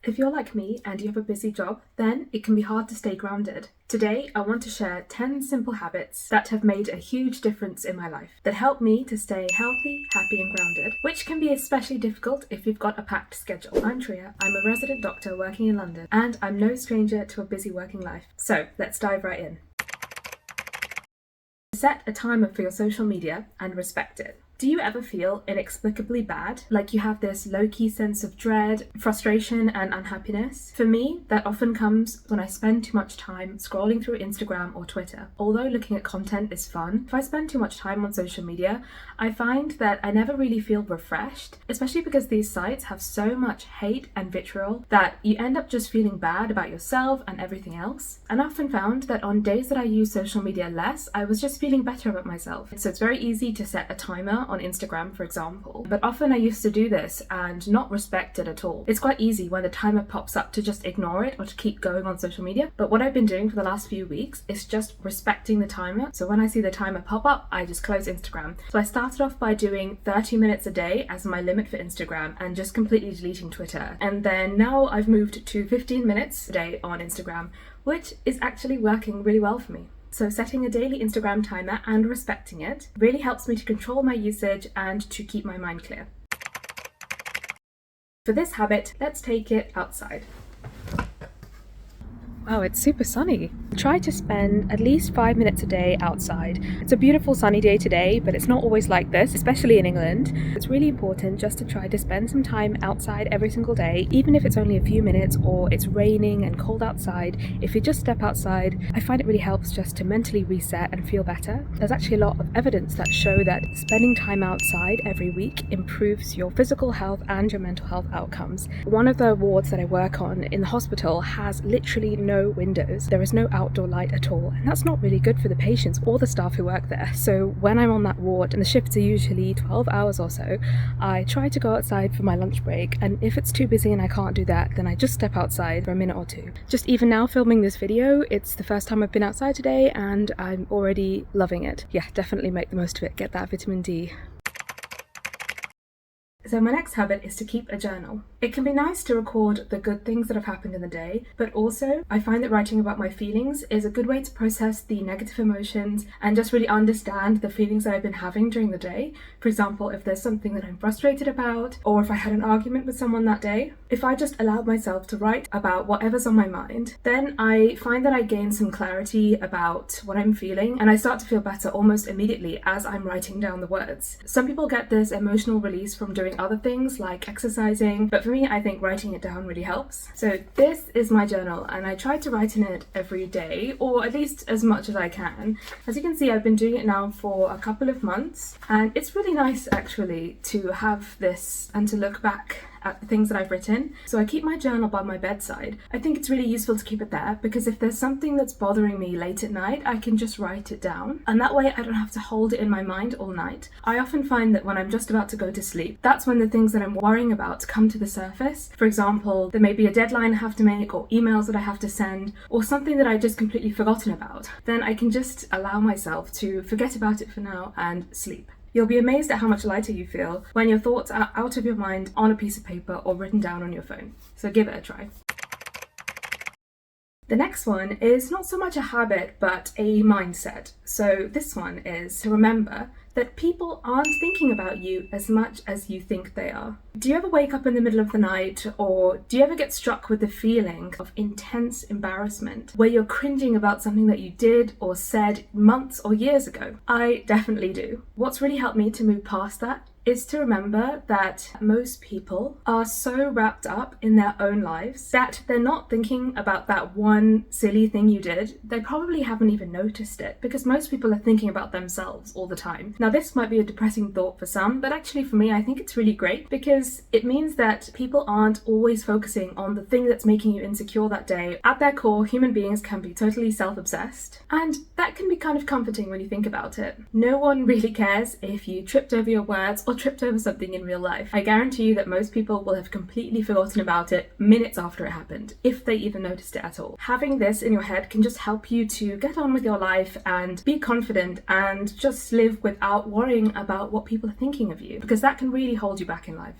If you're like me and you have a busy job, then it can be hard to stay grounded. Today, I want to share 10 simple habits that have made a huge difference in my life, that help me to stay healthy, happy and grounded, which can be especially difficult if you've got a packed schedule. I'm Triya, I'm a resident doctor working in London, and I'm no stranger to a busy working life. So let's dive right in. Set a timer for your social media and respect it. Do you ever feel inexplicably bad? Like you have this low-key sense of dread, frustration and unhappiness? For me, that often comes when I spend too much time scrolling through Instagram or Twitter. Although looking at content is fun, if I spend too much time on social media, I find that I never really feel refreshed, especially because these sites have so much hate and vitriol that you end up just feeling bad about yourself and everything else. And I often found that on days that I use social media less, I was just feeling better about myself. So it's very easy to set a timer on Instagram, for example, but often I used to do this and not respect it at all. It's quite easy when the timer pops up to just ignore it or to keep going on social media, but what I've been doing for the last few weeks is just respecting the timer. So when I see the timer pop up, I just close Instagram. So I started off by doing 30 minutes a day as my limit for Instagram and just completely deleting Twitter. And then now I've moved to 15 minutes a day on Instagram, which is actually working really well for me. So setting a daily Instagram timer and respecting it really helps me to control my usage and to keep my mind clear. For this habit, let's take it outside. Wow, it's super sunny. Try to spend at least 5 minutes a day outside. It's a beautiful sunny day today, but it's not always like this, especially in England. It's really important just to try to spend some time outside every single day, even if it's only a few minutes or it's raining and cold outside. If you just step outside, I find it really helps just to mentally reset and feel better. There's actually a lot of evidence that show that spending time outside every week improves your physical health and your mental health outcomes. One of the wards that I work on in the hospital has literally no windows. There is no outdoor light at all, and that's not really good for the patients or the staff who work there. So when I'm on that ward, and the shifts are usually 12 hours or so, I try to go outside for my lunch break, and if it's too busy and I can't do that, then I just step outside for a minute or two. Just even now filming this video, it's the first time I've been outside today and I'm already loving it. Yeah, definitely make the most of it. Get that vitamin D. So my next habit is to keep a journal. It can be nice to record the good things that have happened in the day, but also I find that writing about my feelings is a good way to process the negative emotions and just really understand the feelings that I've been having during the day. For example, if there's something that I'm frustrated about, or if I had an argument with someone that day, if I just allowed myself to write about whatever's on my mind, then I find that I gain some clarity about what I'm feeling and I start to feel better almost immediately as I'm writing down the words. Some people get this emotional release from doing other things like exercising, but for me, I think writing it down really helps. So this is my journal and I try to write in it every day, or at least as much as I can. As you can see, I've been doing it now for a couple of months and it's really nice actually to have this and to look back at the things that I've written. So I keep my journal by my bedside. I think it's really useful to keep it there because if there's something that's bothering me late at night, I can just write it down. And that way I don't have to hold it in my mind all night. I often find that when I'm just about to go to sleep, that's when the things that I'm worrying about come to the surface. For example, there may be a deadline I have to make or emails that I have to send or something that I just completely forgotten about. Then I can just allow myself to forget about it for now and sleep. You'll be amazed at how much lighter you feel when your thoughts are out of your mind on a piece of paper or written down on your phone. So give it a try. The next one is not so much a habit, but a mindset. So this one is to remember that people aren't thinking about you as much as you think they are. Do you ever wake up in the middle of the night, or do you ever get struck with the feeling of intense embarrassment where you're cringing about something that you did or said months or years ago? I definitely do. What's really helped me to move past that is to remember that most people are so wrapped up in their own lives that they're not thinking about that one silly thing you did. They probably haven't even noticed it because most people are thinking about themselves all the time. Now, this might be a depressing thought for some, but actually for me, I think it's really great because it means that people aren't always focusing on the thing that's making you insecure that day. At their core, human beings can be totally self-obsessed, and that can be kind of comforting when you think about it. No one really cares if you tripped over your words or tripped over something in real life. I guarantee you that most people will have completely forgotten about it minutes after it happened, if they even noticed it at all. Having this in your head can just help you to get on with your life and be confident and just live without worrying about what people are thinking of you, because that can really hold you back in life.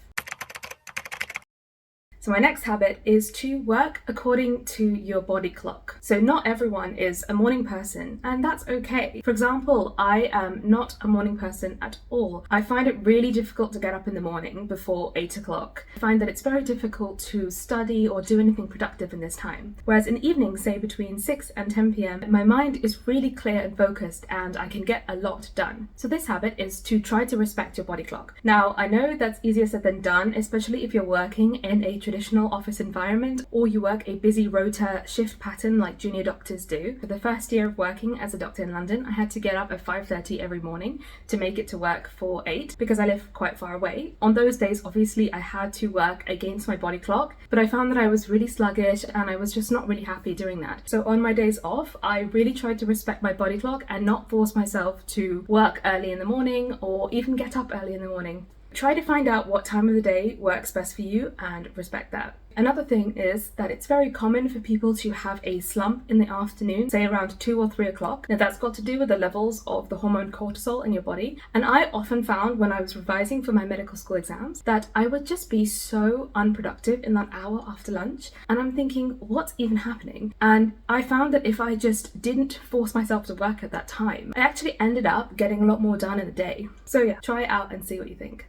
So my next habit is to work according to your body clock. So not everyone is a morning person, and that's okay. For example, I am not a morning person at all. I find it really difficult to get up in the morning before 8 o'clock. I find that it's very difficult to study or do anything productive in this time. Whereas in the evening, say between 6 and 10 p.m, my mind is really clear and focused and I can get a lot done. So this habit is to try to respect your body clock. Now, I know that's easier said than done, especially if you're working in a traditional office environment or you work a busy rota shift pattern like junior doctors do. For the first year of working as a doctor in London, I had to get up at 5:30 every morning to make it to work for 8 because I live quite far away. On those days, obviously, I had to work against my body clock, but I found that I was really sluggish and I was just not really happy doing that. So on my days off, I really tried to respect my body clock and not force myself to work early in the morning or even get up early in the morning. Try to find out what time of the day works best for you and respect that. Another thing is that it's very common for people to have a slump in the afternoon, say around 2 or 3 o'clock. Now that's got to do with the levels of the hormone cortisol in your body. And I often found when I was revising for my medical school exams that I would just be so unproductive in that hour after lunch. And I'm thinking, what's even happening? And I found that if I just didn't force myself to work at that time, I actually ended up getting a lot more done in the day. So yeah, try it out and see what you think.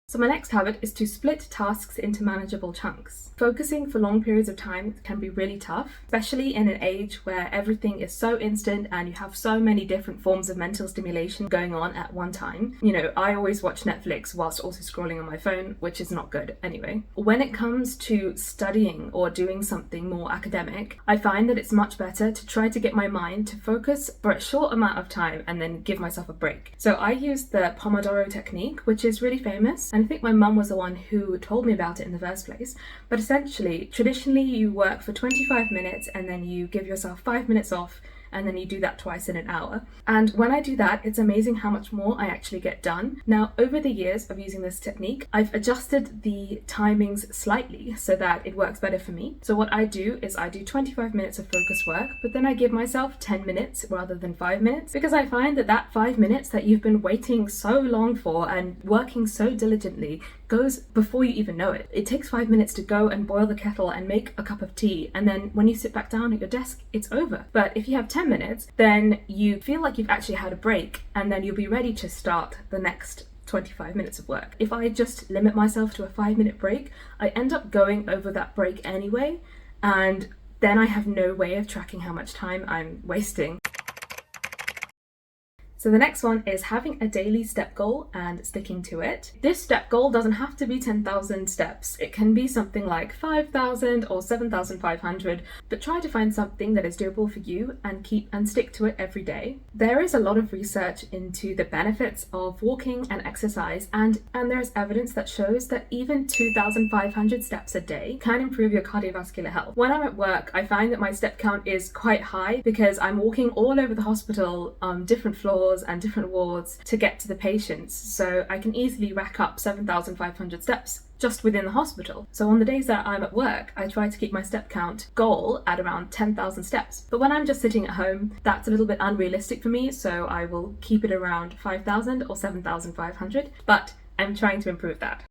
So my next habit is to split tasks into manageable chunks. Focusing for long periods of time can be really tough, especially in an age where everything is so instant and you have so many different forms of mental stimulation going on at one time. You know, I always watch Netflix whilst also scrolling on my phone, which is not good anyway. When it comes to studying or doing something more academic, I find that it's much better to try to get my mind to focus for a short amount of time and then give myself a break. So I use the Pomodoro technique, which is really famous. I think my mum was the one who told me about it in the first place. But essentially, traditionally you work for 25 minutes and then you give yourself 5 minutes off, and then you do that twice in an hour. And when I do that, it's amazing how much more I actually get done. Now, over the years of using this technique, I've adjusted the timings slightly so that it works better for me. So what I do is I do 25 minutes of focused work, but then I give myself 10 minutes rather than 5 minutes, because I find that that 5 minutes that you've been waiting so long for and working so diligently goes before you even know it. It takes 5 minutes to go and boil the kettle and make a cup of tea, and then when you sit back down at your desk, it's over. But if you have 10 minutes, then you feel like you've actually had a break, and then you'll be ready to start the next 25 minutes of work. If I just limit myself to a 5-minute break, I end up going over that break anyway, and then I have no way of tracking how much time I'm wasting. So the next one is having a daily step goal and sticking to it. This step goal doesn't have to be 10,000 steps. It can be something like 5,000 or 7,500, but try to find something that is doable for you and keep and stick to it every day. There is a lot of research into the benefits of walking and exercise, and there's evidence that shows that even 2,500 steps a day can improve your cardiovascular health. When I'm at work, I find that my step count is quite high because I'm walking all over the hospital, different floors and different wards to get to the patients, so I can easily rack up 7,500 steps just within the hospital. So on the days that I'm at work, I try to keep my step count goal at around 10,000 steps. But when I'm just sitting at home, that's a little bit unrealistic for me, so I will keep it around 5,000 or 7,500, but I'm trying to improve that.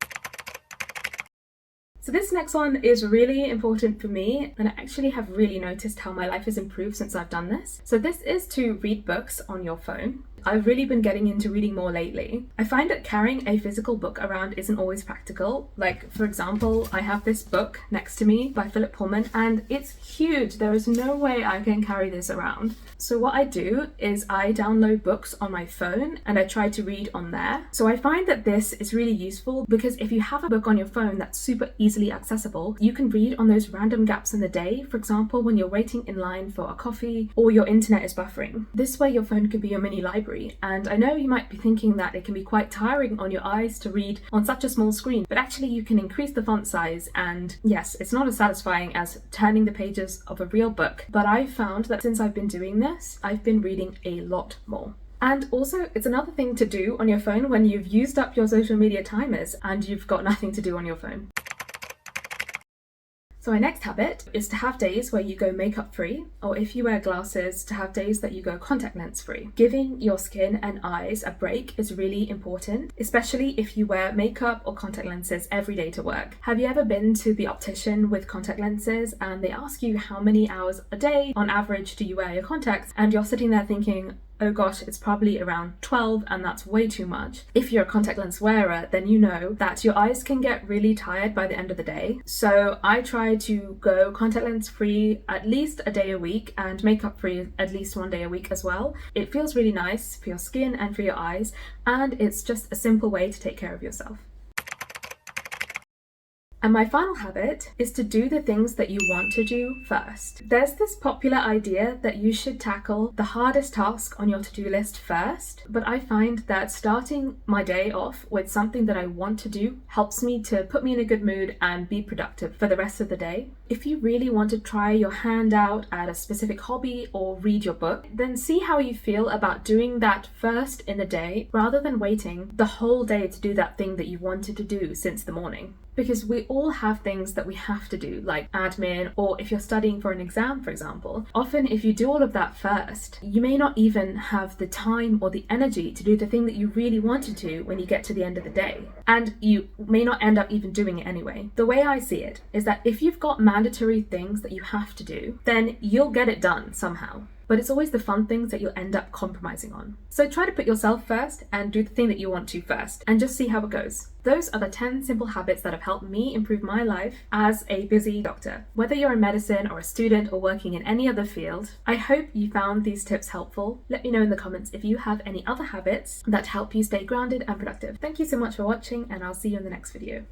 So this next one is really important for me, and I actually have really noticed how my life has improved since I've done this. So this is to read books on your phone. I've really been getting into reading more lately. I find that carrying a physical book around isn't always practical. Like, for example, I have this book next to me by Philip Pullman, and it's huge. There is no way I can carry this around. So what I do is I download books on my phone and I try to read on there. So I find that this is really useful because if you have a book on your phone that's super easily accessible, you can read on those random gaps in the day. For example, when you're waiting in line for a coffee or your internet is buffering. This way your phone can be your mini library. And I know you might be thinking that it can be quite tiring on your eyes to read on such a small screen, but actually you can increase the font size, and yes, it's not as satisfying as turning the pages of a real book, but I've found that since I've been doing this, I've been reading a lot more. And also, it's another thing to do on your phone when you've used up your social media timers and you've got nothing to do on your phone. So my next habit is to have days where you go makeup free, or if you wear glasses, to have days that you go contact lens free. Giving your skin and eyes a break is really important, especially if you wear makeup or contact lenses every day to work. Have you ever been to the optician with contact lenses and they ask you how many hours a day on average do you wear your contacts, and you're sitting there thinking, oh gosh, it's probably around 12 and that's way too much. If you're a contact lens wearer, then you know that your eyes can get really tired by the end of the day. So I try to go contact lens free at least a day a week and makeup free at least one day a week as well. It feels really nice for your skin and for your eyes, and it's just a simple way to take care of yourself. And my final habit is to do the things that you want to do first. There's this popular idea that you should tackle the hardest task on your to-do list first, but I find that starting my day off with something that I want to do helps me to put me in a good mood and be productive for the rest of the day. If you really want to try your hand out at a specific hobby or read your book, then see how you feel about doing that first in the day rather than waiting the whole day to do that thing that you wanted to do since the morning. Because we all have things that we have to do, like admin, or if you're studying for an exam, for example. Often, if you do all of that first, you may not even have the time or the energy to do the thing that you really wanted to when you get to the end of the day. And you may not end up even doing it anyway. The way I see it is that if you've got mandatory things that you have to do, then you'll get it done somehow. But it's always the fun things that you'll end up compromising on. So try to put yourself first and do the thing that you want to first, and just see how it goes. Those are the 10 simple habits that have helped me improve my life as a busy doctor. Whether you're in medicine or a student or working in any other field, I hope you found these tips helpful. Let me know in the comments if you have any other habits that help you stay grounded and productive. Thank you so much for watching, and I'll see you in the next video.